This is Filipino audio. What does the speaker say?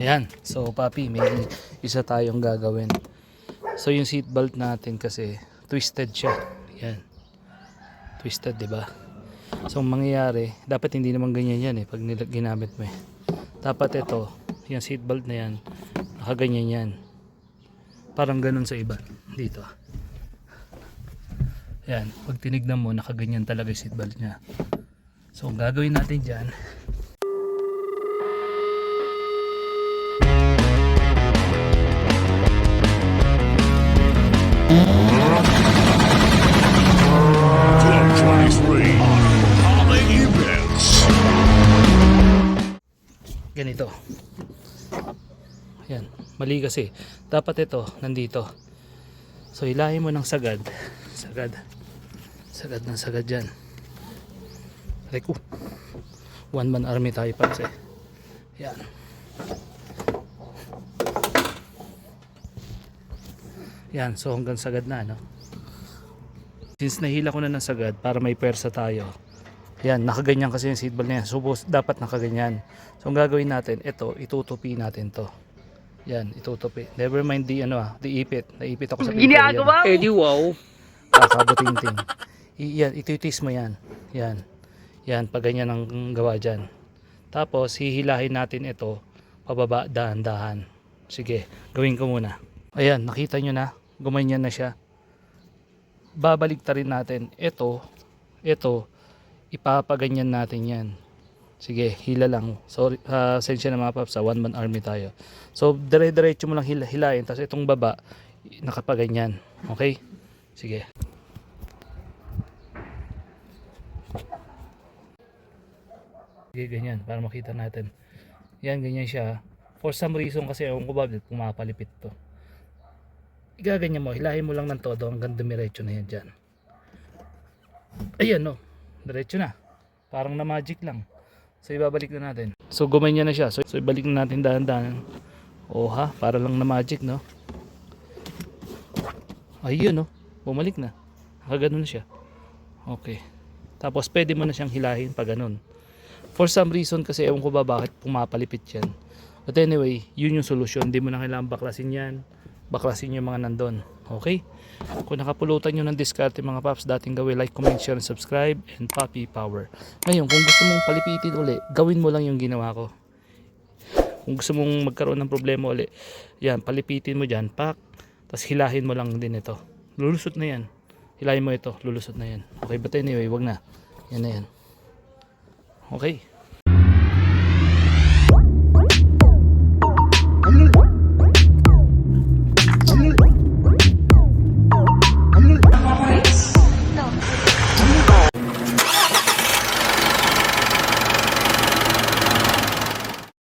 Ayan, so papi, may isa tayong gagawin. So yung seatbelt natin kasi twisted siya. Ayan, twisted, 'di ba? So ang mangyayari, dapat hindi naman ganyan yan pag ginamit mo Dapat ito, yung seatbelt na yan, nakaganyan yan. Parang ganun sa iba dito. Ayan, pag tinignan mo, nakaganyan talaga yung seatbelt niya. So ang gagawin natin dyan, ganito. Ayan, mali kasi. Dapat ito, nandito. So hilahin mo ng sagad. Sagad ng sagad dyan. Like, one man army tayo pa kasi. Ayan. Yan, so hanggang sagad na, no? Since nahila ko na ng sagad para may pwersa tayo. Yan, nakaganyan kasi yung seatbelt niya. So dapat nakaganyan. So ang gagawin natin, ito, itutupi natin to. Yan, itutupi. Never mind the ipit. Naipit ako sa pinto. Ginagawa mo? Wow. Kakabuting-ting. Yan, ititis mo yan. Yan. Yan, pag ganyan ang gawa dyan. Tapos, hihilahin natin ito, pababa, dahan-dahan. Sige, gawin ko muna. Ayan, nakita nyo na. Gumanyan na siya. Babalik ta rin natin. Ito, ipapaganyan natin yan. Sige, hila lang. Sorry, sensya na mga paps, one man army tayo. So, dire-diretso mo lang hilahin. Tapos itong baba, nakapaganyan. Okay? Sige. Sige, ganyan. Para makita natin. Yan, ganyan siya. For some reason kasi, ewan ko ba, pumapalipit to. Igaganyan mo, hilahin mo lang ng todo hanggang dumiretso na yan dyan. Ayan, no. Diretso na. Parang na magic lang. So ibabalik na natin. So gumanyan na siya. So ibalik na natin dahan-dahan. Oh ha, para lang na magic, no. Ayun, no. Bumalik na. Nakaganon siya. Okay. Tapos pwede mo na siyang hilahin pag ganun. For some reason kasi ewan ko ba bakit pumapalipit yan. But anyway, yun yung solusyon. Hindi mo na kailangan baklasin yan. Baklasin yung mga nandun. Okay? Kung nakapulutan nyo ng diskarte mga paps, dating gawin like, comment, share, and subscribe, and Papi Power. Ngayon, kung gusto mong palipitin uli, gawin mo lang yung ginawa ko. Kung gusto mong magkaroon ng problema uli, yan, palipitin mo dyan, pak, tapos hilahin mo lang din ito. Lulusot na yan. Hilahin mo ito, lulusot na yan. Okay, but anyway, wag na. Yan na yan. Okay.